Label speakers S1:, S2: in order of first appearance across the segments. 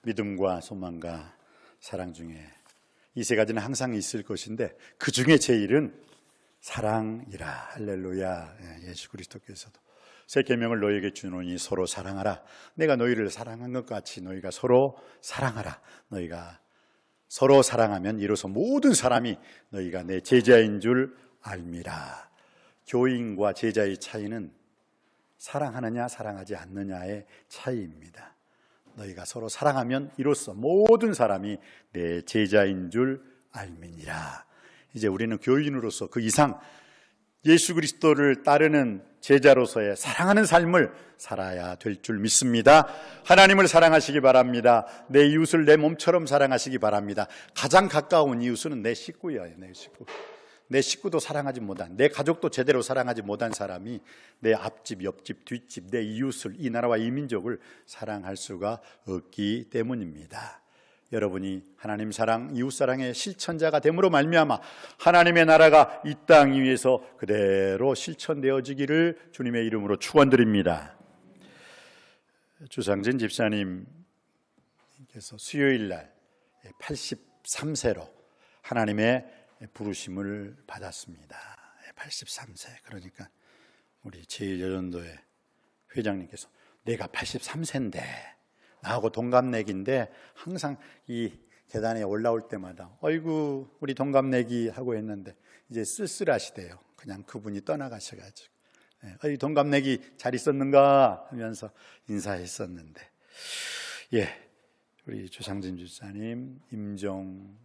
S1: 믿음과 소망과 사랑 중에 이 세 가지는 항상 있을 것인데 그 중에 제일은 사랑이라. 할렐루야. 예수 그리스도께서도 새 계명을 너희에게 주노니 서로 사랑하라. 내가 너희를 사랑한 것 같이 너희가 서로 사랑하라. 너희가 서로 사랑하면 이로써 모든 사람이 너희가 내 제자인 줄 알미라. 교인과 제자의 차이는 사랑하느냐 사랑하지 않느냐의 차이입니다. 너희가 서로 사랑하면 이로써 모든 사람이 내 제자인 줄 알미니라. 이제 우리는 교인으로서 그 이상 예수 그리스도를 따르는 제자로서의 사랑하는 삶을 살아야 될 줄 믿습니다. 하나님을 사랑하시기 바랍니다. 내 이웃을 내 몸처럼 사랑하시기 바랍니다. 가장 가까운 이웃은 내 식구예요. 내 식구. 내 식구도 사랑하지 못한, 내 가족도 제대로 사랑하지 못한 사람이 내 앞집, 옆집, 뒷집, 내 이웃을, 이 나라와 이 민족을 사랑할 수가 없기 때문입니다. 여러분이 하나님 사랑, 이웃 사랑의 실천자가 됨으로 말미암아 하나님의 나라가 이 땅 위에서 그대로 실천되어지기를 주님의 이름으로 축원드립니다. 주상진 집사님께서 수요일 날 83세로 하나님의 부르심을 받았습니다. 83세. 그러니까 우리 제1여전도회 회장님께서 내가 83세인데 나하고 동갑내기인데 항상 이 계단에 올라올 때마다 어이구 우리 동갑내기 하고 했는데 이제 쓸쓸하시대요. 그냥 그분이 떠나가셔가지고 어이 동갑내기 잘 있었는가 하면서 인사했었는데 우리 주상진 집사님 임종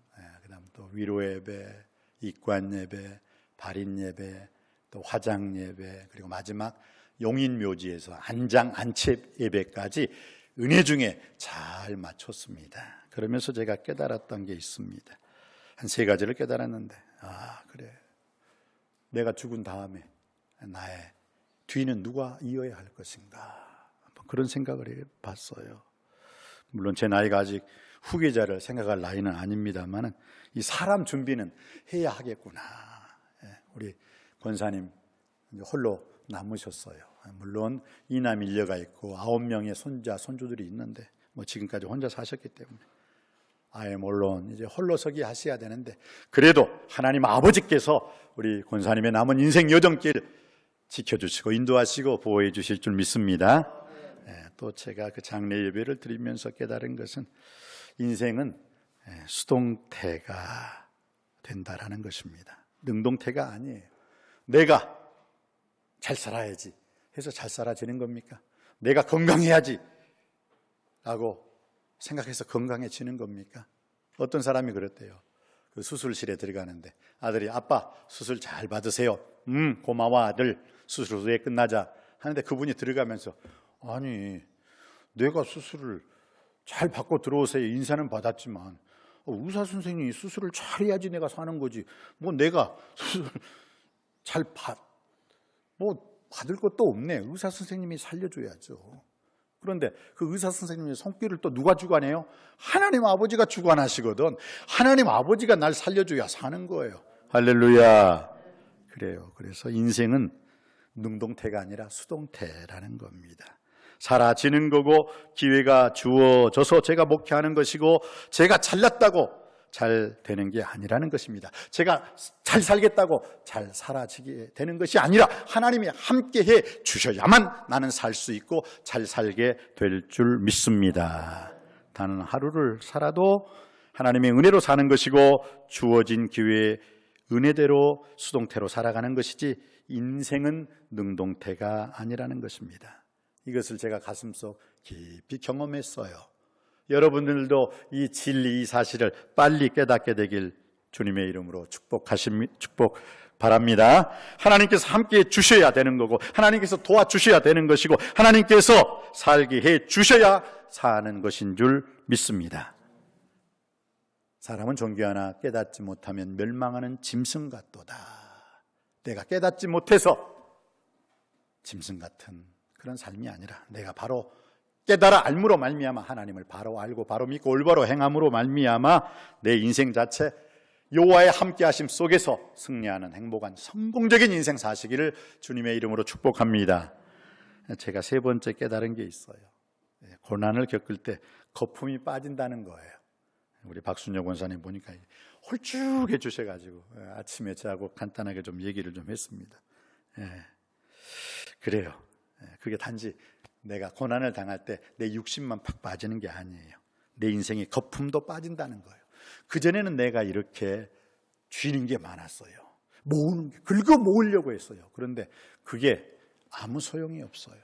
S1: 그다음 또 위로 예배, 입관 예배, 발인 예배, 또 화장 예배, 그리고 마지막 용인 묘지에서 안장 안채 예배까지 은혜 중에 잘 마쳤습니다. 그러면서 제가 깨달았던 게 있습니다. 한 세 가지를 깨달았는데 그래 내가 죽은 다음에 나의 뒤는 누가 이어야 할 것인가 그런 생각을 해봤어요. 물론 제 나이가 아직 후계자를 생각할 나이는 아닙니다만 이 사람 준비는 해야 하겠구나. 우리 권사님 홀로 남으셨어요. 물론 이남 일녀가 있고 9명의 손자 손주들이 있는데 지금까지 혼자 사셨기 때문에 물론 이제 홀로서기 하셔야 되는데 그래도 하나님 아버지께서 우리 권사님의 남은 인생 여정길 지켜주시고 인도하시고 보호해 주실 줄 믿습니다. 또 제가 그 장례 예배를 드리면서 깨달은 것은 인생은 수동태가 된다라는 것입니다. 능동태가 아니에요. 내가 잘 살아야지 해서 잘 살아지는 겁니까? 내가 건강해야지 라고 생각해서 건강해지는 겁니까? 어떤 사람이 그랬대요. 그 수술실에 들어가는데 아들이 아빠 수술 잘 받으세요. 고마워 아들 수술 후에 끝나자 하는데 그분이 들어가면서 아니 내가 수술을 잘 받고 들어오세요. 인사는 받았지만 의사 선생님이 수술을 잘 해야지 내가 사는 거지. 내가 수술 잘 받을 것도 없네. 의사 선생님이 살려줘야죠. 그런데 그 의사 선생님의 손길을 또 누가 주관해요? 하나님 아버지가 주관하시거든. 하나님 아버지가 날 살려줘야 사는 거예요. 할렐루야. 그래요. 그래서 인생은 능동태가 아니라 수동태라는 겁니다. 사라지는 거고 기회가 주어져서 제가 목회하는 것이고 제가 잘났다고 잘 되는 게 아니라는 것입니다. 제가 잘 살겠다고 잘 사라지게 되는 것이 아니라 하나님이 함께해 주셔야만 나는 살 수 있고 잘 살게 될 줄 믿습니다. 단 하루를 살아도 하나님의 은혜로 사는 것이고 주어진 기회에 은혜대로 수동태로 살아가는 것이지 인생은 능동태가 아니라는 것입니다. 이것을 제가 가슴속 깊이 경험했어요. 여러분들도 이 진리, 이 사실을 빨리 깨닫게 되길 주님의 이름으로 축복 바랍니다. 하나님께서 함께 주셔야 되는 거고 하나님께서 도와주셔야 되는 것이고 하나님께서 살게 해 주셔야 사는 것인 줄 믿습니다. 사람은 존귀하나 깨닫지 못하면 멸망하는 짐승 같도다. 내가 깨닫지 못해서 짐승 같은 그런 삶이 아니라 내가 바로 깨달아 알므로 말미암아 하나님을 바로 알고 바로 믿고 올바로 행함으로 말미암아 내 인생 자체 여호와의 함께하심 속에서 승리하는 행복한 성공적인 인생 사시기를 주님의 이름으로 축복합니다. 제가 세 번째 깨달은 게 있어요. 고난을 겪을 때 거품이 빠진다는 거예요. 우리 박순혁 원사님 보니까 홀쭉해 주셔가지고 아침에 저하고 간단하게 좀 얘기를 좀 했습니다. 그래요. 그게 단지 내가 고난을 당할 때 내 육신만 팍 빠지는 게 아니에요. 내 인생에 거품도 빠진다는 거예요. 그전에는 내가 이렇게 쥐는 게 많았어요. 모으는 게, 긁어 모으려고 했어요. 그런데 그게 아무 소용이 없어요.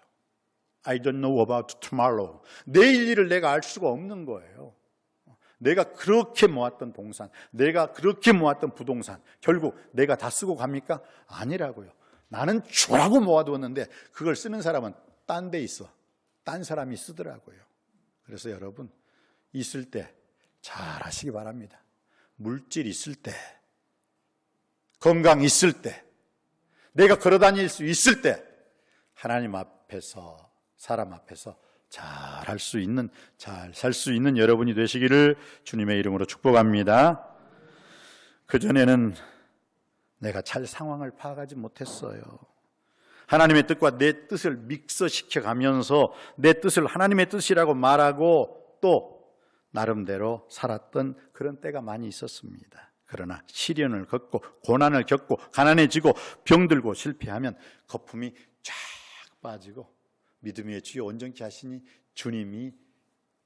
S1: I don't know about tomorrow. 내일 일을 내가 알 수가 없는 거예요. 내가 그렇게 모았던 동산, 내가 그렇게 모았던 부동산, 결국 내가 다 쓰고 갑니까? 아니라고요. 나는 주라고 모아두었는데 그걸 쓰는 사람은 딴 데 있어. 딴 사람이 쓰더라고요. 그래서 여러분, 있을 때 잘 하시기 바랍니다. 물질 있을 때, 건강 있을 때, 내가 걸어다닐 수 있을 때 하나님 앞에서, 사람 앞에서 잘 할 수 있는, 잘 살 수 있는 여러분이 되시기를 주님의 이름으로 축복합니다. 그전에는 내가 잘 상황을 파악하지 못했어요. 하나님의 뜻과 내 뜻을 믹서시켜 가면서 내 뜻을 하나님의 뜻이라고 말하고 또 나름대로 살았던 그런 때가 많이 있었습니다. 그러나 시련을 겪고 고난을 겪고 가난해지고 병들고 실패하면 거품이 쫙 빠지고 믿음의 주여 온전케 하시니 주님이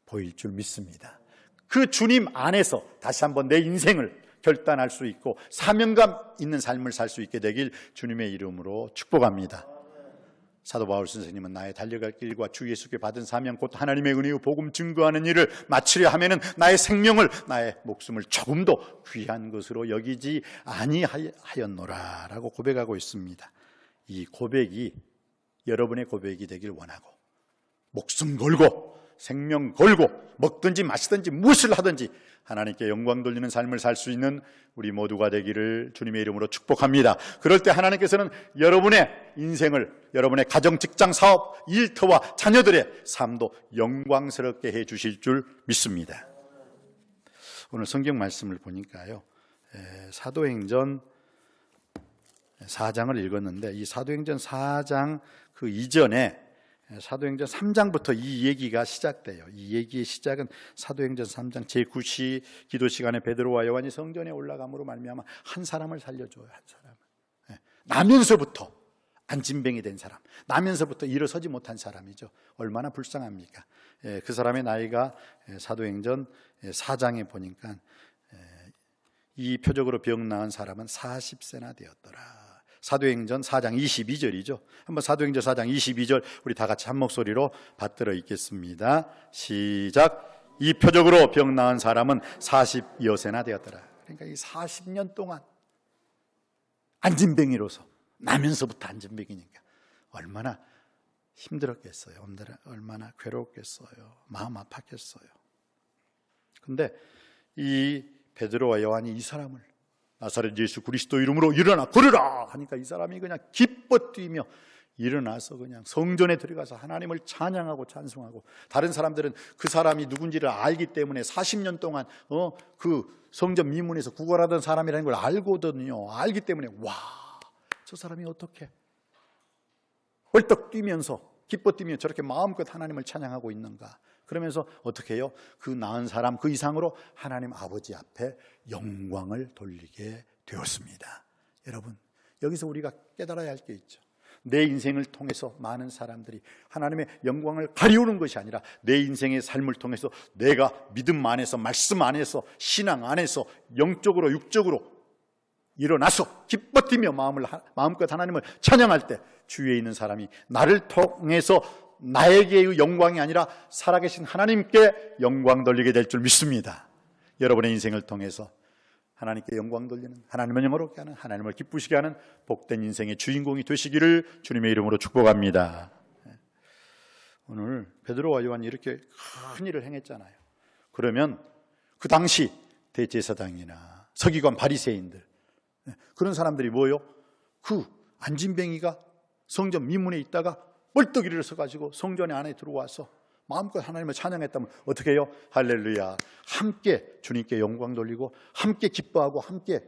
S1: 보일 줄 믿습니다. 그 주님 안에서 다시 한번 내 인생을 결단할 수 있고 사명감 있는 삶을 살 수 있게 되길 주님의 이름으로 축복합니다. 사도 바울 선생님은 나의 달려갈 길과 주 예수께 받은 사명 곧 하나님의 은혜의 복음 증거하는 일을 마치려 하면은 나의 생명을, 나의 목숨을 조금도 귀한 것으로 여기지 아니하였노라라고 고백하고 있습니다. 이 고백이 여러분의 고백이 되길 원하고 목숨 걸고 생명 걸고 먹든지 마시든지 무엇을 하든지 하나님께 영광 돌리는 삶을 살 수 있는 우리 모두가 되기를 주님의 이름으로 축복합니다. 그럴 때 하나님께서는 여러분의 인생을, 여러분의 가정, 직장, 사업, 일터와 자녀들의 삶도 영광스럽게 해 주실 줄 믿습니다. 오늘 성경 말씀을 보니까요, 사도행전 4장을 읽었는데 이 사도행전 4장 그 이전에 사도행전 3장부터 이 얘기가 시작돼요. 이 얘기의 시작은 사도행전 3장 제9시 기도 시간에 베드로와 요한이 성전에 올라감으로 말미암아 한 사람을 살려줘요. 한 사람을. 나면서부터 안진뱅이 된 사람, 나면서부터 일어서지 못한 사람이죠. 얼마나 불쌍합니까? 그 사람의 나이가 사도행전 4장에 보니까 이 표적으로 병 나은 사람은 40세나 되었더라. 사도행전 4장 22절이죠. 한번 사도행전 4장 22절 우리 다 같이 한 목소리로 받들어 읽겠습니다. 시작. 이 표적으로 병 나은 사람은 40여세나 되었더라. 그러니까 이 40년 동안 안진뱅이로서 나면서부터 안진뱅이니까 얼마나 힘들었겠어요. 얼마나 괴로웠겠어요. 마음 아팠겠어요. 근데 이 베드로와 요한이 이 사람을 나사렛 예수 그리스도 이름으로 일어나 걸으라 하니까 이 사람이 그냥 기뻐 뛰며 일어나서 그냥 성전에 들어가서 하나님을 찬양하고 찬송하고, 다른 사람들은 그 사람이 누군지를 알기 때문에 40년 동안 그 성전 미문에서 구걸하던 사람이라는 걸 알거든요. 알기 때문에 와, 저 사람이 어떻게 벌떡 뛰면서 기뻐 뛰며 저렇게 마음껏 하나님을 찬양하고 있는가. 그러면서 어떻게 해요? 그 나은 사람 그 이상으로 하나님 아버지 앞에 영광을 돌리게 되었습니다. 여러분, 여기서 우리가 깨달아야 할 게 있죠. 내 인생을 통해서 많은 사람들이 하나님의 영광을 가리우는 것이 아니라 내 인생의 삶을 통해서 내가 믿음 안에서, 말씀 안에서, 신앙 안에서 영적으로 육적으로 일어나서 기뻐 뛰며 마음껏 하나님을 찬양할 때 주위에 있는 사람이 나를 통해서 나에게의 영광이 아니라 살아계신 하나님께 영광 돌리게 될 줄 믿습니다. 여러분의 인생을 통해서 하나님께 영광 돌리는, 하나님을 영어롭게 하는, 하나님을 기쁘시게 하는 복된 인생의 주인공이 되시기를 주님의 이름으로 축복합니다. 오늘 베드로와 요한이 이렇게 큰 일을 행했잖아요. 그러면 그 당시 대제사장이나 서기관 바리새인들, 그런 사람들이 뭐요? 그 안진뱅이가 성전 미문에 있다가 벌떡 일어서 가지고 성전에 안에 들어와서 마음껏 하나님을 찬양했다면 어떻게 해요? 할렐루야, 함께 주님께 영광 돌리고 함께 기뻐하고 함께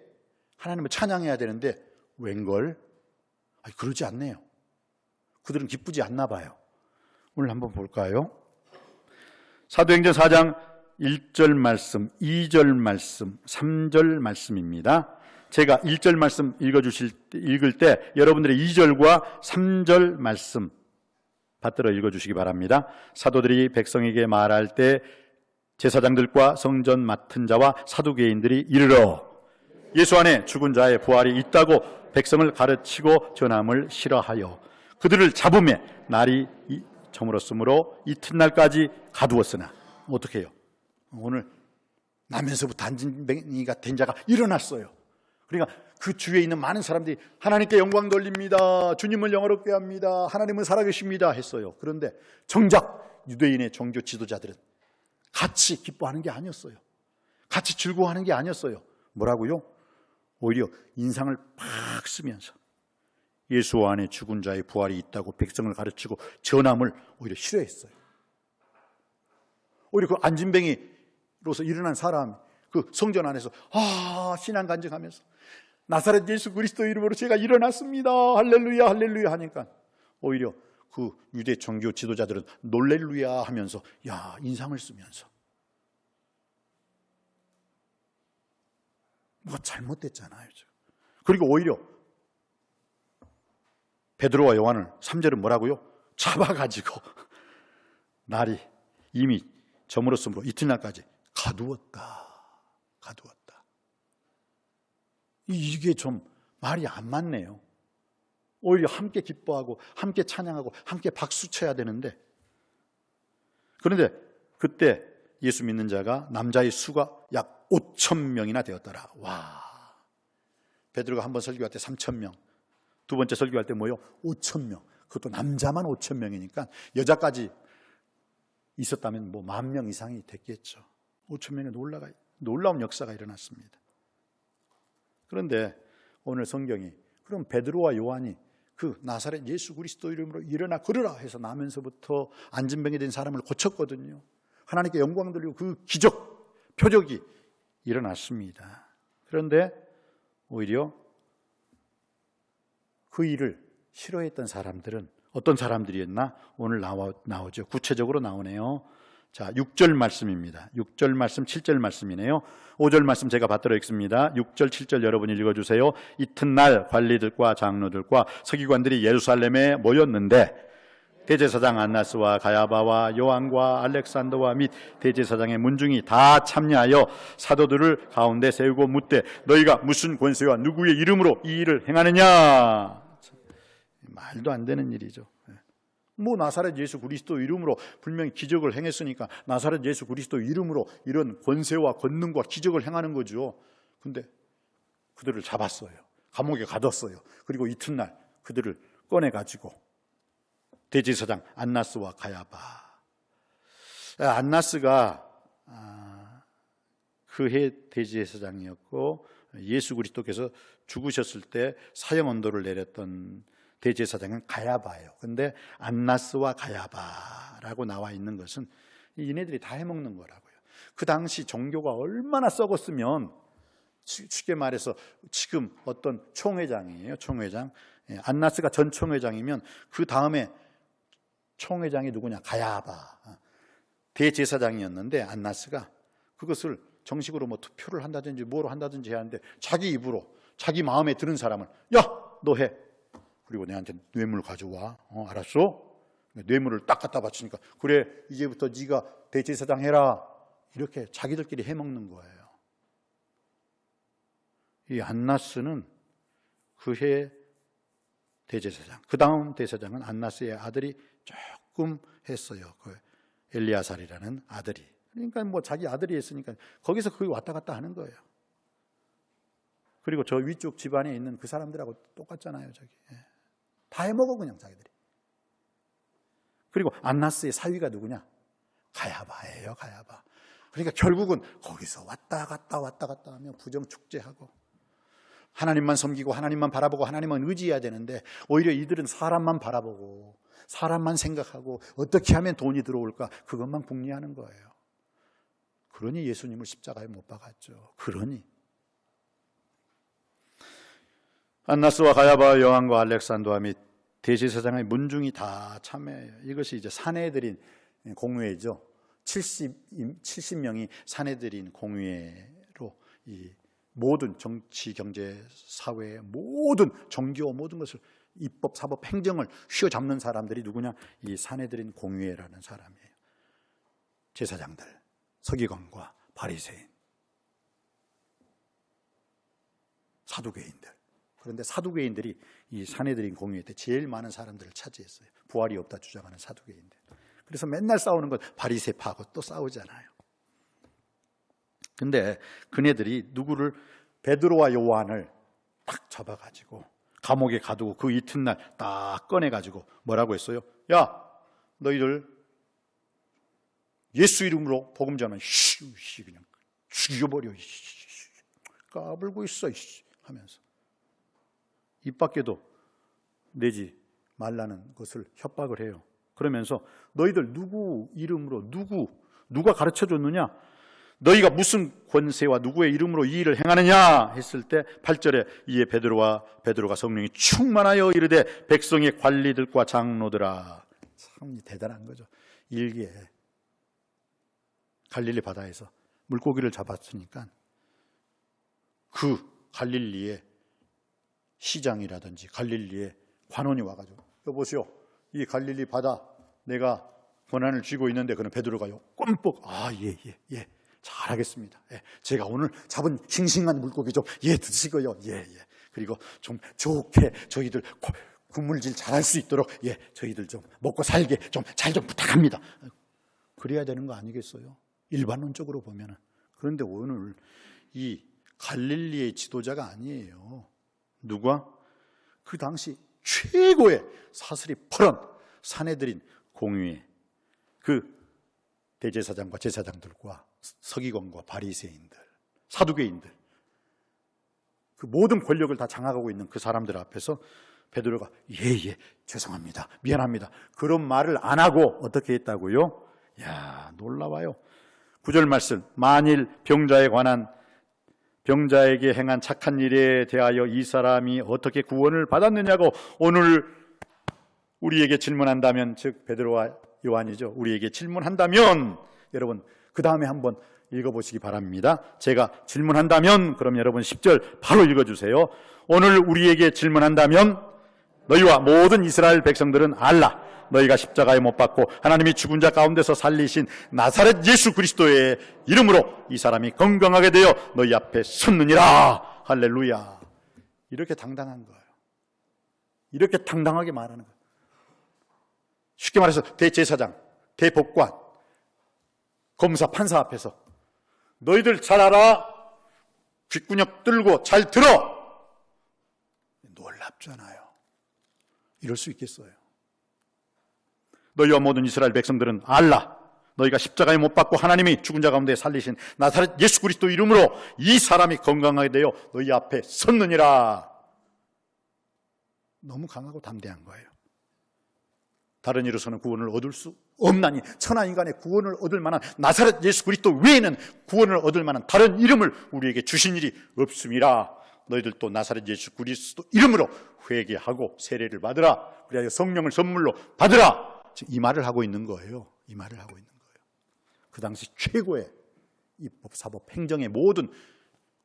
S1: 하나님을 찬양해야 되는데 웬걸? 그러지 않네요. 그들은 기쁘지 않나 봐요. 오늘 한번 볼까요? 사도행전 4장 1절 말씀, 2절 말씀, 3절 말씀입니다. 제가 1절 말씀 읽을 때 여러분들의 2절과 3절 말씀 받들어 읽어주시기 바랍니다. 사도들이 백성에게 말할 때 제사장들과 성전 맡은 자와 사두개인들이 이르러 예수 안에 죽은 자의 부활이 있다고 백성을 가르치고 전함을 실어하여 그들을 잡음에 날이 저물었으므로 이튿날까지 가두었으나 어떻게 해요? 오늘 나면서부터 안진뱅이가 된 자가 일어났어요. 그러니까 그 주위에 있는 많은 사람들이 하나님께 영광 돌립니다. 주님을 영화롭게 합니다. 하나님은 살아계십니다 했어요. 그런데 정작 유대인의 종교 지도자들은 같이 기뻐하는 게 아니었어요. 같이 즐거워하는 게 아니었어요. 뭐라고요? 오히려 인상을 팍 쓰면서 예수 안에 죽은 자의 부활이 있다고 백성을 가르치고 전함을 오히려 싫어했어요. 오히려 그 안진뱅이로서 일어난 사람, 그 성전 안에서 신앙 간증하면서 나사렛 예수 그리스도 이름으로 제가 일어났습니다. 할렐루야 할렐루야 하니까 오히려 그 유대 종교 지도자들은 놀렐루야 하면서 인상을 쓰면서 뭐가 잘못됐잖아요. 그리고 오히려 베드로와 요한을 3절은 뭐라고요? 잡아가지고 날이 이미 저물었으므로 이튿날까지 가두었다. 이게 좀 말이 안 맞네요. 오히려 함께 기뻐하고 함께 찬양하고 함께 박수 쳐야 되는데, 그런데 그때 예수 믿는 자가 남자의 수가 약 5,000명이나 되었더라. 와, 베드로가 한 번 설교할 때 3,000명, 두 번째 설교할 때 뭐요? 5,000명. 그것도 남자만 5,000명이니까 여자까지 있었다면 뭐 10,000명 이상이 됐겠죠. 5,000명의 놀라운 역사가 일어났습니다. 그런데 오늘 성경이 그럼 베드로와 요한이 그 나사렛 예수 그리스도 이름으로 일어나 걸으라 해서 나면서부터 안진병이 된 사람을 고쳤거든요. 하나님께 영광 돌리고 그 기적, 표적이 일어났습니다. 그런데 오히려 그 일을 싫어했던 사람들은 어떤 사람들이었나? 오늘 나오죠. 구체적으로 나오네요. 자, 6절 말씀입니다. 6절 말씀, 7절 말씀이네요. 5절 말씀 제가 받들어 읽습니다. 6절, 7절 여러분이 읽어주세요. 이튿날 관리들과 장로들과 서기관들이 예루살렘에 모였는데 대제사장 안나스와 가야바와 요한과 알렉산더와 및 대제사장의 문중이 다 참여하여 사도들을 가운데 세우고 묻되 너희가 무슨 권세와 누구의 이름으로 이 일을 행하느냐? 말도 안 되는 일이죠. 뭐 나사렛 예수 그리스도 이름으로 분명히 기적을 행했으니까 나사렛 예수 그리스도 이름으로 이런 권세와 권능과 기적을 행하는 거죠. 근데 그들을 잡았어요. 감옥에 가뒀어요. 그리고 이튿날 그들을 꺼내가지고 대제사장 안나스와 가야바, 안나스가 그해 대제사장이었고 예수 그리스도께서 죽으셨을 때 사형 언도를 내렸던 대제사장은 가야바예요. 그런데 안나스와 가야바라고 나와 있는 것은 얘네들이 다 해먹는 거라고요. 그 당시 종교가 얼마나 썩었으면, 쉽게 말해서 지금 어떤 총회장이에요. 총회장. 안나스가 전 총회장이면 그 다음에 총회장이 누구냐? 가야바. 대제사장이었는데 안나스가 그것을 정식으로 뭐 투표를 한다든지 뭐로 한다든지 해야 하는데 자기 입으로 자기 마음에 드는 사람을 너 해. 그리고 내한테 뇌물 가져와. 알았어? 뇌물을 딱 갖다 바치니까 그래 이제부터 네가 대제사장 해라. 이렇게 자기들끼리 해먹는 거예요. 이 안나스는 그해 대제사장, 그 다음 대제사장은 안나스의 아들이 조금 했어요. 그 엘리아살이라는 아들이. 그러니까 뭐 자기 아들이 했으니까 거기서 거기 왔다 갔다 하는 거예요. 그리고 저 위쪽 집안에 있는 그 사람들하고 똑같잖아요. 저기 다 해먹어 그냥 자기들이. 그리고 안나스의 사위가 누구냐? 가야바예요. 가야바. 그러니까 결국은 거기서 왔다 갔다 하며 부정축제하고 하나님만 섬기고 하나님만 바라보고 하나님만 의지해야 되는데 오히려 이들은 사람만 바라보고 사람만 생각하고 어떻게 하면 돈이 들어올까 그것만 궁리하는 거예요. 그러니 예수님을 십자가에 못 박았죠. 그러니 안나스와 가야바, 요한과 알렉산더와 및 대제사장의 문중이 다 참여해요. 이것이 이제 사내들인 공회죠. 70명이 사내들인 공회로 이 모든 정치, 경제, 사회, 모든 종교, 모든 것을 입법, 사법, 행정을 휘어잡는 사람들이 누구냐? 이 사내들인 공회라는 사람이에요. 제사장들, 서기관과 바리새인, 사두개인들. 그런데 사두개인들이 이 사내들인 공회 때 제일 많은 사람들을 차지했어요. 부활이 없다 주장하는 사두개인들. 그래서 맨날 싸우는 건 바리새파하고 또 싸우잖아요. 근데 그네들이 누구를, 베드로와 요한을 딱 잡아가지고 감옥에 가두고 그 이튿날 딱 꺼내가지고 뭐라고 했어요? 야, 너희들 예수 이름으로 복음 전하면 그냥 죽여버려, 까불고 있어 하면서 입 밖에도 내지 말라는 것을 협박을 해요. 그러면서 너희들 누구 이름으로 누가 가르쳐줬느냐? 너희가 무슨 권세와 누구의 이름으로 이 일을 행하느냐 했을 때 8절에 이에 베드로가 성령이 충만하여 이르되 백성의 관리들과 장로들아. 참 대단한 거죠. 일기에 갈릴리 바다에서 물고기를 잡았으니까 그 갈릴리의 시장이라든지 갈릴리의 관원이 와가지고 여보시오, 이 갈릴리 바다 내가 권한을 쥐고 있는데, 그는 베드로가요 꼼뻑 예 잘하겠습니다. 예, 제가 오늘 잡은 싱싱한 물고기 좀 드시고요. 예. 그리고 좀 좋게 저희들 군물질 잘할 수 있도록 저희들 좀 먹고 살게 좀 잘 좀 부탁합니다. 그래야 되는 거 아니겠어요? 일반론적으로 보면은. 그런데 오늘 이 갈릴리의 지도자가 아니에요. 누가? 그 당시 최고의 사슬이 펄은 사내들인 공회에 그 대제사장과 제사장들과 서기관과 바리새인들, 사두개인들, 그 모든 권력을 다 장악하고 있는 그 사람들 앞에서 베드로가 죄송합니다, 미안합니다, 그런 말을 안 하고 어떻게 했다고요? 야, 놀라워요. 9절 말씀, 만일 병자에게 행한 착한 일에 대하여 이 사람이 어떻게 구원을 받았느냐고 오늘 우리에게 질문한다면, 즉 베드로와 요한이죠, 우리에게 질문한다면, 여러분 그 다음에 한번 읽어보시기 바랍니다. 제가 질문한다면, 그럼 여러분 10절 바로 읽어주세요. 오늘 우리에게 질문한다면 너희와 모든 이스라엘 백성들은 알라, 너희가 십자가에 못 박고 하나님이 죽은 자 가운데서 살리신 나사렛 예수 그리스도의 이름으로 이 사람이 건강하게 되어 너희 앞에 섰느니라. 할렐루야. 이렇게 당당한 거예요. 이렇게 당당하게 말하는 거예요. 쉽게 말해서 대제사장, 대법관, 검사, 판사 앞에서 너희들 잘 알아, 귓구녕 들고 잘 들어. 놀랍잖아요. 이럴 수 있겠어요? 너희와 모든 이스라엘 백성들은 알라, 너희가 십자가에 못 박고 하나님이 죽은 자 가운데 살리신 나사렛 예수 그리스도 이름으로 이 사람이 건강하게 되어 너희 앞에 섰느니라. 너무 강하고 담대한 거예요. 다른 이로서는 구원을 얻을 수 없나니 천하 인간의 구원을 얻을 만한 나사렛 예수 그리스도 외에는 구원을 얻을 만한 다른 이름을 우리에게 주신 일이 없음이라. 너희들도 나사렛 예수 그리스도 이름으로 회개하고 세례를 받으라. 그래야 성령을 선물로 받으라. 이 말을 하고 있는 거예요. 이 말을 하고 있는 거예요. 그 당시 최고의 입법, 사법, 행정의 모든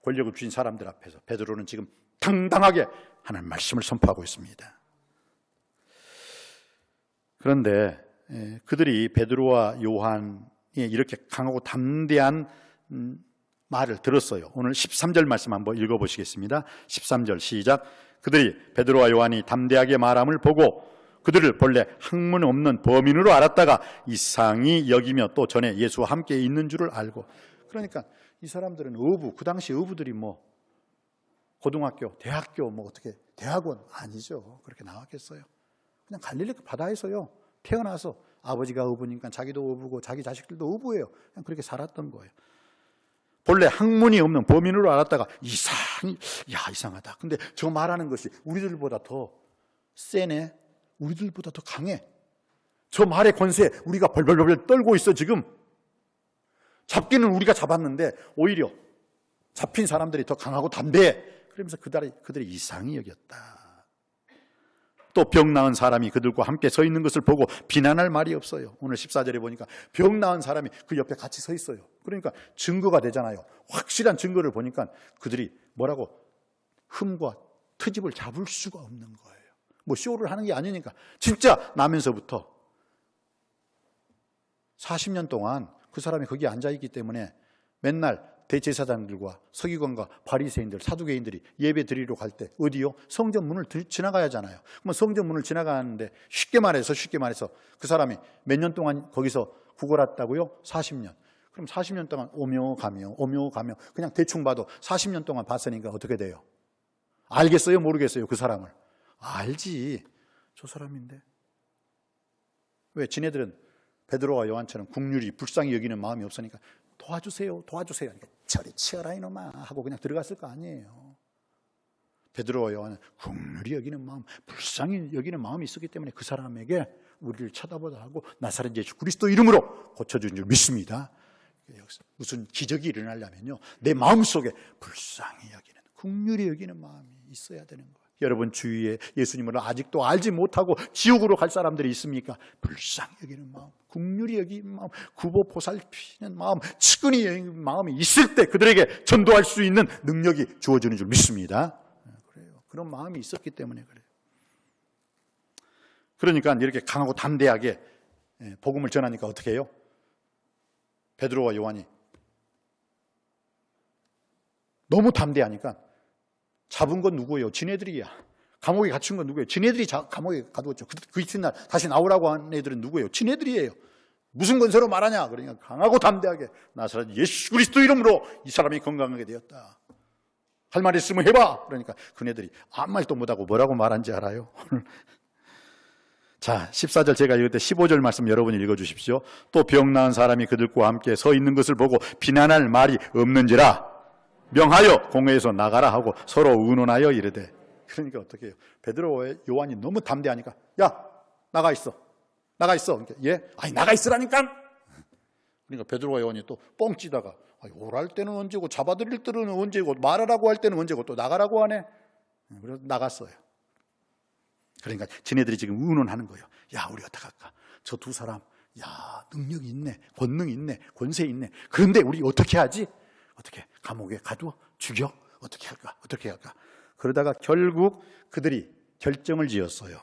S1: 권력을 쥔 사람들 앞에서 베드로는 지금 당당하게 하나님 말씀을 선포하고 있습니다. 그런데 그들이 베드로와 요한이 이렇게 강하고 담대한 말을 들었어요. 오늘 13절 말씀 한번 읽어보시겠습니다. 13절 시작. 그들이 베드로와 요한이 담대하게 말함을 보고 그들을 본래 학문 없는 범인으로 알았다가 이상히 여기며 또 전에 예수와 함께 있는 줄을 알고. 그러니까 이 사람들은 어부, 그 당시 어부들이 뭐 고등학교, 대학교, 뭐 어떻게 대학원 아니죠. 그렇게 나왔겠어요. 그냥 갈릴리 바다에서요 태어나서 아버지가 어부니까 자기도 어부고 자기 자식들도 어부예요. 그냥 그렇게 살았던 거예요. 본래 학문이 없는 범인으로 알았다가 이상하다. 근데 저 말하는 것이 우리들보다 더 세네, 우리들보다 더 강해. 저 말의 권세에 우리가 벌벌벌 떨고 있어. 지금 잡기는 우리가 잡았는데 오히려 잡힌 사람들이 더 강하고 담대해. 그러면서 그들이 이상히 여겼다. 또 병 나은 사람이 그들과 함께 서 있는 것을 보고 비난할 말이 없어요. 오늘 14절에 보니까 병 나은 사람이 그 옆에 같이 서 있어요. 그러니까 증거가 되잖아요. 확실한 증거를 보니까 그들이 뭐라고 흠과 트집을 잡을 수가 없는 거예요. 뭐 쇼를 하는 게 아니니까. 진짜 나면서부터 40년 동안 그 사람이 거기 앉아있기 때문에 맨날 대제사장들과 서기관과 바리새인들, 사두개인들이 예배 드리러 갈 때 어디요? 성전 문을 지나가야 하잖아요. 그러면 성전 문을 지나가는데 쉽게 말해서 그 사람이 몇 년 동안 거기서 구걸했다고요? 40년. 그럼 40년 동안 오며 가며 그냥 대충 봐도 40년 동안 봤으니까 어떻게 돼요? 알겠어요? 모르겠어요? 그 사람을. 알지. 저 사람인데. 왜? 지네들은 베드로와 요한처럼 국률이 불쌍히 여기는 마음이 없으니까 도와주세요. 그러니까 저리 치어라 이놈아 하고 그냥 들어갔을 거 아니에요. 베드로와 요한은 국률이 여기는 마음, 불쌍히 여기는 마음이 있었기 때문에 그 사람에게 우리를 쳐다보다 하고 나사렛 예수 그리스도 이름으로 고쳐준 줄 믿습니다. 여기서 무슨 기적이 일어나려면요, 내 마음속에 불쌍히 여기는, 국률이 여기는 마음이 있어야 되는 거예요. 여러분 주위에 예수님을 아직도 알지 못하고 지옥으로 갈 사람들이 있습니까? 불쌍히 여기는 마음, 국률이 여기는 마음, 구보 보살피는 마음, 측은히 여기는 마음이 있을 때 그들에게 전도할 수 있는 능력이 주어지는 줄 믿습니다. 그래요. 그런 마음이 있었기 때문에 그래요. 그러니까 이렇게 강하고 담대하게 복음을 전하니까 어떻게 해요? 베드로와 요한이 너무 담대하니까 잡은 건 누구예요? 지네들이야. 감옥에 갇힌 건 누구예요? 지네들이 감옥에 가두었죠. 그 이튿날 다시 나오라고 한 애들은 누구예요? 지네들이에요. 무슨 권세로 말하냐? 그러니까 강하고 담대하게 나사렛 예수 그리스도 이름으로 이 사람이 건강하게 되었다. 할 말 있으면 해봐. 그러니까 그네들이 아무 말도 못하고 뭐라고 말한지 알아요? 자, 14절 제가 읽을 때 15절 말씀 여러분이 읽어주십시오. 또 병 나은 사람이 그들과 함께 서 있는 것을 보고 비난할 말이 없는지라 명하여 공회에서 나가라 하고 서로 의논하여 이르되. 그러니까 어떻게 해요? 베드로와 요한이 너무 담대하니까 야 나가 있어. 그러니까 예? 아니 나가 있으라니까. 그러니까 베드로와 요한이 또 뻥치다가 오랄 때는 언제고 잡아들일 때는 언제고 말하라고 할 때는 언제고 또 나가라고 하네. 그래서 나갔어요. 그러니까 지네들이 지금 의논하는 거예요. 야 우리 어떡할까? 저 두 사람 야 능력이 있네, 권능이 있네, 권세 있네. 그런데 우리 어떻게 하지? 어떻게 감옥에 가두어? 죽여? 어떻게 할까? 그러다가 결국 그들이 결정을 지었어요.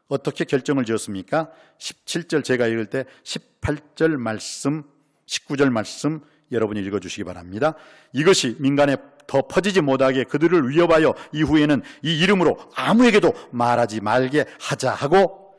S1: 어떻게 결정을 지었습니까? 17절 제가 읽을 때 18절 말씀, 19절 말씀 여러분이 읽어주시기 바랍니다. 이것이 민간에 더 퍼지지 못하게 그들을 위협하여 이후에는 이 이름으로 아무에게도 말하지 말게 하자 하고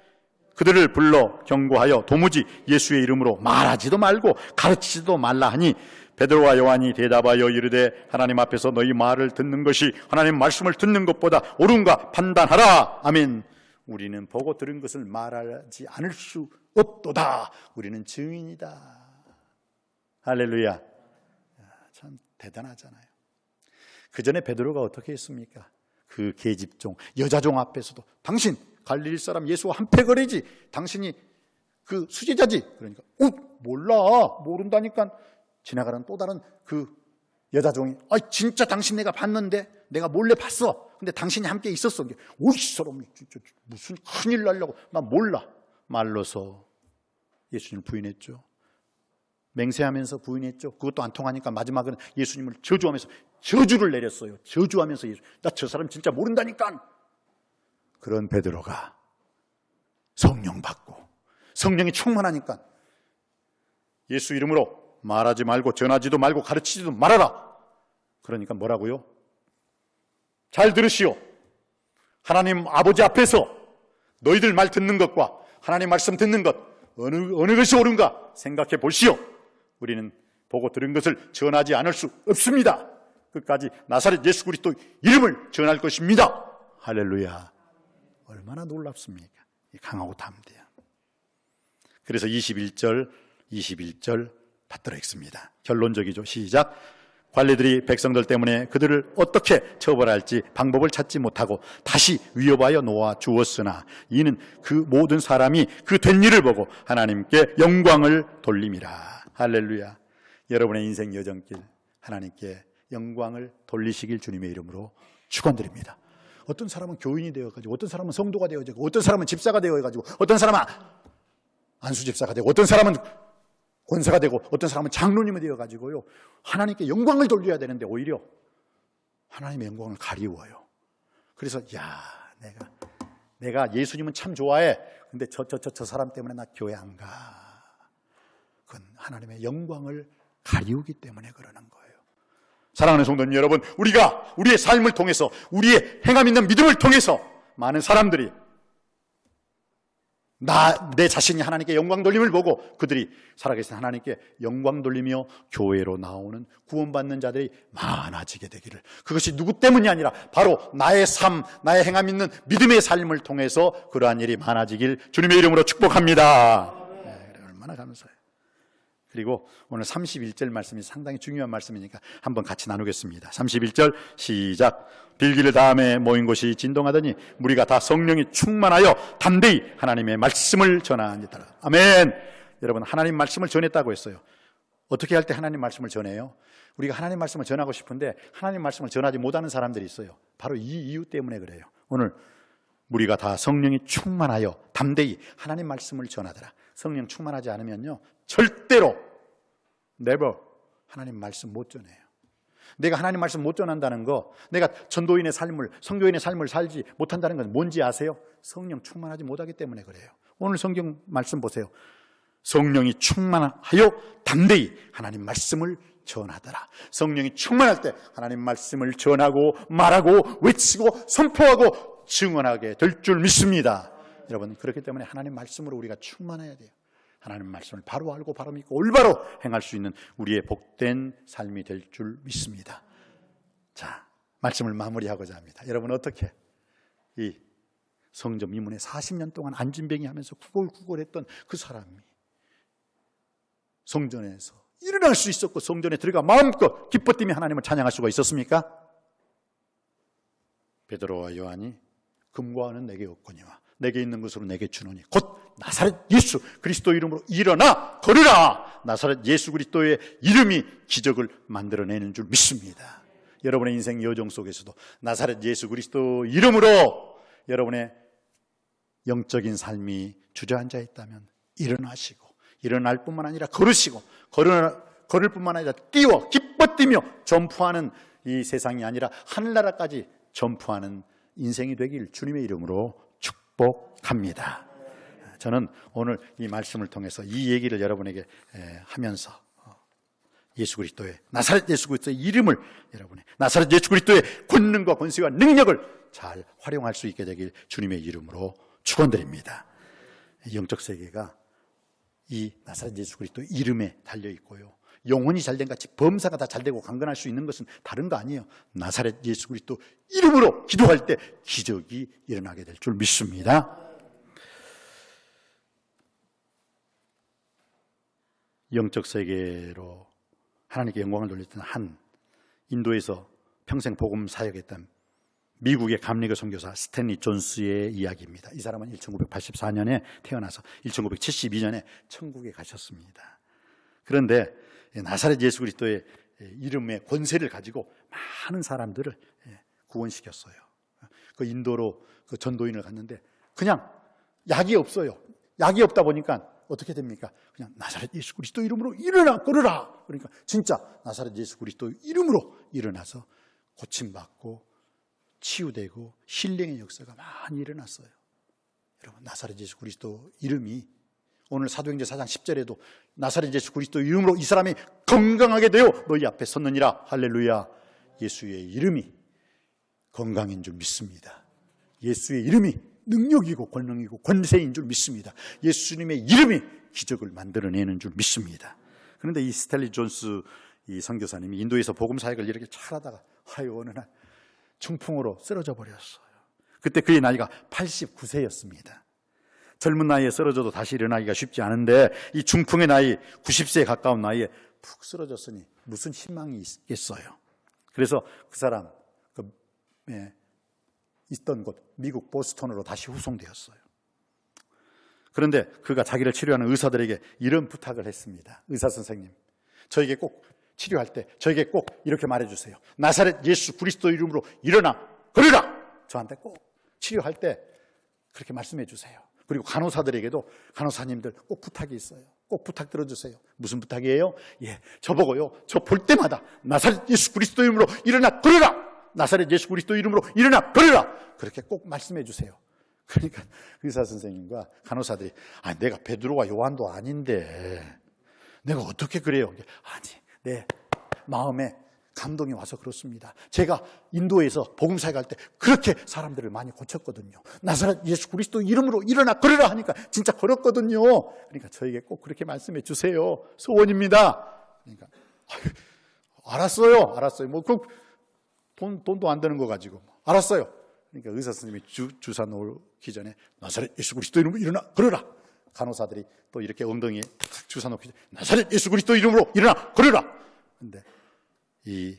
S1: 그들을 불러 경고하여 도무지 예수의 이름으로 말하지도 말고 가르치지도 말라 하니 베드로와 요한이 대답하여 이르되 하나님 앞에서 너희 말을 듣는 것이 하나님 말씀을 듣는 것보다 옳은가 판단하라. 아멘. 우리는 보고 들은 것을 말하지 않을 수 없도다. 우리는 증인이다. 할렐루야. 참 대단하잖아요. 그 전에 베드로가 어떻게 했습니까? 그 계집종 여자종 앞에서도 당신 갈릴리 사람 예수와 한패거리지, 당신이 그 수제자지. 그러니까 몰라, 모른다니까. 지나가는 또 다른 그 여자종이 진짜 당신 내가 봤는데, 내가 몰래 봤어. 근데 당신이 함께 있었어. 오이 사람이 진짜 무슨 큰일 날려고, 나 몰라. 말로서 예수님을 부인했죠. 맹세하면서 부인했죠. 그것도 안 통하니까 마지막은 예수님을 저주하면서 저주를 내렸어요. 저주하면서 나 저 사람 진짜 모른다니까. 그런 베드로가 성령 받고 성령이 충만하니까 예수 이름으로 말하지 말고 전하지도 말고 가르치지도 말아라. 그러니까 뭐라고요? 잘 들으시오. 하나님 아버지 앞에서 너희들 말 듣는 것과 하나님 말씀 듣는 것 어느 것이 옳은가 생각해 보시오. 우리는 보고 들은 것을 전하지 않을 수 없습니다. 끝까지 나사렛 예수 그리스도 이름을 전할 것입니다. 할렐루야. 얼마나 놀랍습니까? 강하고 담대함. 그래서 21절 받들어 읽습니다. 결론적이죠. 시작. 관리들이 백성들 때문에 그들을 어떻게 처벌할지 방법을 찾지 못하고 다시 위협하여 놓아 주었으나 이는 그 모든 사람이 그 된 일을 보고 하나님께 영광을 돌림이라. 할렐루야. 여러분의 인생 여정길 하나님께 영광을 돌리시길 주님의 이름으로 축원드립니다. 어떤 사람은 교인이 되어가지고, 어떤 사람은 성도가 되어가지고, 어떤 사람은 집사가 되어가지고, 어떤 사람은 안수집사가 되고, 어떤 사람은 권사가 되고, 어떤 사람은 장로님이 되어가지고요, 하나님께 영광을 돌려야 되는데 오히려 하나님의 영광을 가리워요. 그래서 내가 예수님은 참 좋아해. 근데 저 사람 때문에 나 교회 안 가. 그건 하나님의 영광을 가리우기 때문에 그러는 거예요. 사랑하는 성도님 여러분, 우리가 우리의 삶을 통해서, 우리의 행함 있는 믿음을 통해서 많은 사람들이 내 자신이 하나님께 영광 돌림을 보고 그들이 살아계신 하나님께 영광 돌리며 교회로 나오는 구원받는 자들이 많아지게 되기를, 그것이 누구 때문이 아니라 바로 나의 삶, 나의 행함 있는 믿음의 삶을 통해서 그러한 일이 많아지길 주님의 이름으로 축복합니다. 네, 얼마나 감사해요. 그리고 오늘 31절 말씀이 상당히 중요한 말씀이니까 한번 같이 나누겠습니다. 31절 시작. 빌기를 다음에 모인 곳이 진동하더니 무리가 다 성령이 충만하여 담대히 하나님의 말씀을 전하니라. 아멘. 여러분, 하나님 말씀을 전했다고 했어요. 어떻게 할 때 하나님 말씀을 전해요? 우리가 하나님 말씀을 전하고 싶은데 하나님 말씀을 전하지 못하는 사람들이 있어요. 바로 이 이유 때문에 그래요. 오늘 무리가 다 성령이 충만하여 담대히 하나님 말씀을 전하더라. 성령 충만하지 않으면요, 절대로 never 하나님 말씀 못 전해요. 내가 하나님 말씀 못 전한다는 거, 내가 전도인의 삶을, 선교인의 삶을 살지 못한다는 건 뭔지 아세요? 성령 충만하지 못하기 때문에 그래요. 오늘 성경 말씀 보세요. 성령이 충만하여 담대히 하나님 말씀을 전하더라. 성령이 충만할 때 하나님 말씀을 전하고 말하고 외치고 선포하고 증언하게 될 줄 믿습니다. 여러분, 그렇기 때문에 하나님 말씀으로 우리가 충만해야 돼요. 하나님 말씀을 바로 알고 바로 믿고 올바로 행할 수 있는 우리의 복된 삶이 될 줄 믿습니다. 자, 말씀을 마무리하고자 합니다. 여러분, 어떻게 이 성전 미문에 40년 동안 안진뱅이 하면서 구걸구걸했던 그 사람이 성전에서 일어날 수 있었고 성전에 들어가 마음껏 기뻐 뛰며 하나님을 찬양할 수가 있었습니까? 베드로와 요한이 금과 은은 내게 없거니와 내게 있는 것으로 내게 주노니 곧 나사렛 예수 그리스도 이름으로 일어나 걸으라. 나사렛 예수 그리스도의 이름이 기적을 만들어내는 줄 믿습니다. 여러분의 인생 여정 속에서도 나사렛 예수 그리스도 이름으로 여러분의 영적인 삶이 주저앉아 있다면 일어나시고, 일어날 뿐만 아니라 걸으시고, 걸을 뿐만 아니라 뛰어 기뻐 뛰며 점프하는 이 세상이 아니라 하늘나라까지 점프하는 인생이 되길 주님의 이름으로 축복합니다. 저는 오늘 이 말씀을 통해서 이 얘기를 여러분에게 하면서 예수 그리스도의, 나사렛 예수 그리스도의 이름을, 여러분의 나사렛 예수 그리스도의 권능과 권세와 능력을 잘 활용할 수 있게 되길 주님의 이름으로 축원드립니다. 영적 세계가 이 나사렛 예수 그리스도의 이름에 달려 있고요, 영혼이 잘된 같이 범사가 다 잘되고 강건할 수 있는 것은 다른 거 아니에요. 나사렛 예수 그리스도 이름으로 기도할 때 기적이 일어나게 될 줄 믿습니다. 영적 세계로 하나님께 영광을 돌렸던 한 인도에서 평생 복음 사역했던 미국의 감리교 선교사 스탠리 존스의 이야기입니다. 이 사람은 1984년에 태어나서 1972년에 천국에 가셨습니다. 그런데 나사렛 예수 그리스도의 이름의 권세를 가지고 많은 사람들을 구원시켰어요. 그 인도로 그 전도인을 갔는데 그냥 약이 없어요. 약이 없다 보니까 어떻게 됩니까? 그냥 나사렛 예수 그리스도 이름으로 일어나 걸으라. 그러니까 진짜 나사렛 예수 그리스도 이름으로 일어나서 고침받고 치유되고 힐링의 역사가 많이 일어났어요. 여러분, 나사렛 예수 그리스도 이름이 오늘 사도행전 4장 10절에도 나사렛 예수 그리스도 이름으로 이 사람이 건강하게 되어 너희 앞에 섰느니라. 할렐루야. 예수의 이름이 건강인 줄 믿습니다. 예수의 이름이 능력이고 권능이고 권세인 줄 믿습니다. 예수님의 이름이 기적을 만들어내는 줄 믿습니다. 그런데 이 스탠리 존스 이 선교사님이 인도에서 복음 사역을 이렇게 잘하다가 어느 날 중풍으로 쓰러져 버렸어요. 그때 그의 나이가 89세였습니다. 젊은 나이에 쓰러져도 다시 일어나기가 쉽지 않은데 이 중풍의 나이 90세에 가까운 나이에 푹 쓰러졌으니 무슨 희망이 있겠어요. 그래서 그 사람 있던 곳 미국 보스턴으로 다시 후송되었어요. 그런데 그가 자기를 치료하는 의사들에게 이런 부탁을 했습니다. 의사 선생님, 저에게 꼭 치료할 때 저에게 꼭 이렇게 말해주세요. 나사렛 예수 그리스도 이름으로 일어나 걸으라. 저한테 꼭 치료할 때 그렇게 말씀해 주세요. 그리고 간호사들에게도 간호사님들 꼭 부탁이 있어요. 꼭 부탁 들어주세요. 무슨 부탁이에요? 예, 저보고요, 저 볼 때마다 나사렛 예수 그리스도 이름으로 일어나 걸어라! 나사렛 예수 그리스도 이름으로 일어나 걸어라! 그렇게 꼭 말씀해 주세요. 그러니까 의사 선생님과 간호사들이 내가 베드로와 요한도 아닌데 내가 어떻게 그래요? 아니, 내 마음에 감동이 와서 그렇습니다. 제가 인도에서 복음사에 갈 때 그렇게 사람들을 많이 고쳤거든요. 나사렛 예수 그리스도 이름으로 일어나 걸으라 하니까 진짜 걸었거든요. 그러니까 저에게 꼭 그렇게 말씀해 주세요. 소원입니다. 그러니까 알았어요. 뭐 돈도 안 되는 거 가지고 알았어요. 그러니까 의사 선생님이 주사 놓기 전에 나사렛 예수 그리스도 이름으로 일어나 걸으라. 간호사들이 또 이렇게 엉덩이에 주사 놓기 전에 나사렛 예수 그리스도 이름으로 일어나 걸으라. 근데 이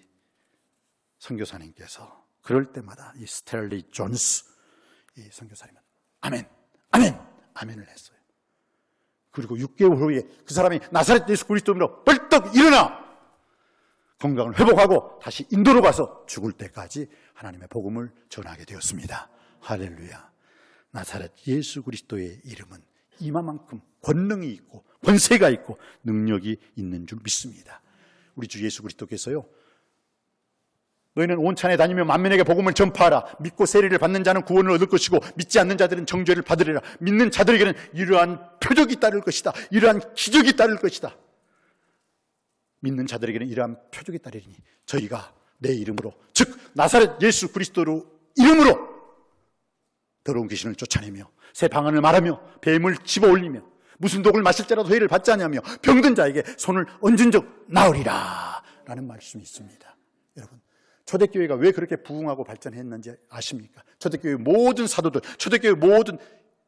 S1: 선교사님께서 그럴 때마다 이 스텔리 존스 이 선교사님은 아멘을 했어요. 그리고 6개월 후에 그 사람이 나사렛 예수 그리스도 이름으로 벌떡 일어나 건강을 회복하고 다시 인도로 가서 죽을 때까지 하나님의 복음을 전하게 되었습니다. 할렐루야. 나사렛 예수 그리스도의 이름은 이마만큼 권능이 있고 권세가 있고 능력이 있는 줄 믿습니다. 우리 주 예수 그리스도께서요, 너희는 온 찬에 다니며 만민에게 복음을 전파하라. 믿고 세례를 받는 자는 구원을 얻을 것이고 믿지 않는 자들은 정죄를 받으리라. 믿는 자들에게는 이러한 표적이 따를 것이다. 이러한 기적이 따를 것이다. 믿는 자들에게는 이러한 표적이 따르리니 저희가 내 이름으로, 즉 나사렛 예수 그리스도로 이름으로 더러운 귀신을 쫓아내며 새 방언을 말하며 뱀을 집어올리며 무슨 독을 마실지라도 해를 받지 아니하며 병든 자에게 손을 얹은 적 나으리라 라는 말씀이 있습니다. 여러분, 초대교회가 왜 그렇게 부흥하고 발전했는지 아십니까? 초대교회 모든 사도들, 초대교회 모든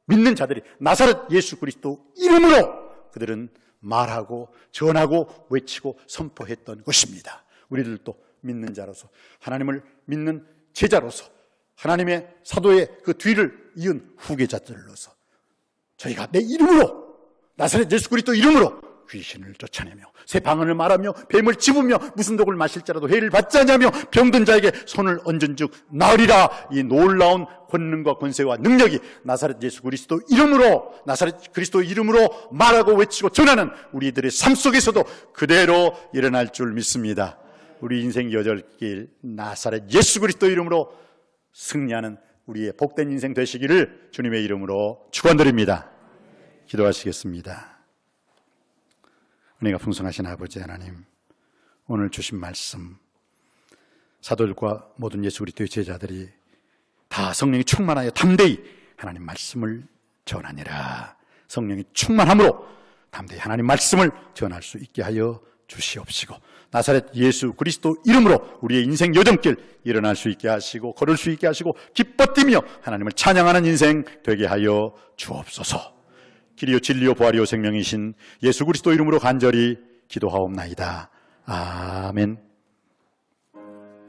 S1: 믿는 자들이 나사렛 예수 그리스도 이름으로 그들은 말하고 전하고 외치고 선포했던 것입니다. 우리들도 믿는 자로서, 하나님을 믿는 제자로서, 하나님의 사도의 그 뒤를 이은 후계자들로서 저희가 내 이름으로, 나사렛 예수 그리스도 이름으로 귀신을 쫓아내며 새 방언을 말하며 뱀을 집으며 무슨 독을 마실지라도 해를 받지 않으며 병든 자에게 손을 얹은 즉 나으리라. 이 놀라운 권능과 권세와 능력이 나사렛 예수 그리스도 이름으로, 나사렛 그리스도 이름으로 말하고 외치고 전하는 우리들의 삶 속에서도 그대로 일어날 줄 믿습니다. 우리 인생 여덟길 나사렛 예수 그리스도 이름으로 승리하는 우리의 복된 인생 되시기를 주님의 이름으로 축원드립니다. 기도하시겠습니다. 은혜가 풍성하신 아버지 하나님, 오늘 주신 말씀, 사도들과 모든 예수 그리스도의 제자들이 다 성령이 충만하여 담대히 하나님 말씀을 전하니라. 성령이 충만함으로 담대히 하나님 말씀을 전할 수 있게 하여 주시옵시고, 나사렛 예수 그리스도 이름으로 우리의 인생 여정길 일어날 수 있게 하시고 걸을 수 있게 하시고 기뻐 뛰며 하나님을 찬양하는 인생 되게 하여 주옵소서. 길이요 진리요 부활이요 생명이신 예수 그리스도 이름으로 간절히 기도하옵나이다. 아멘.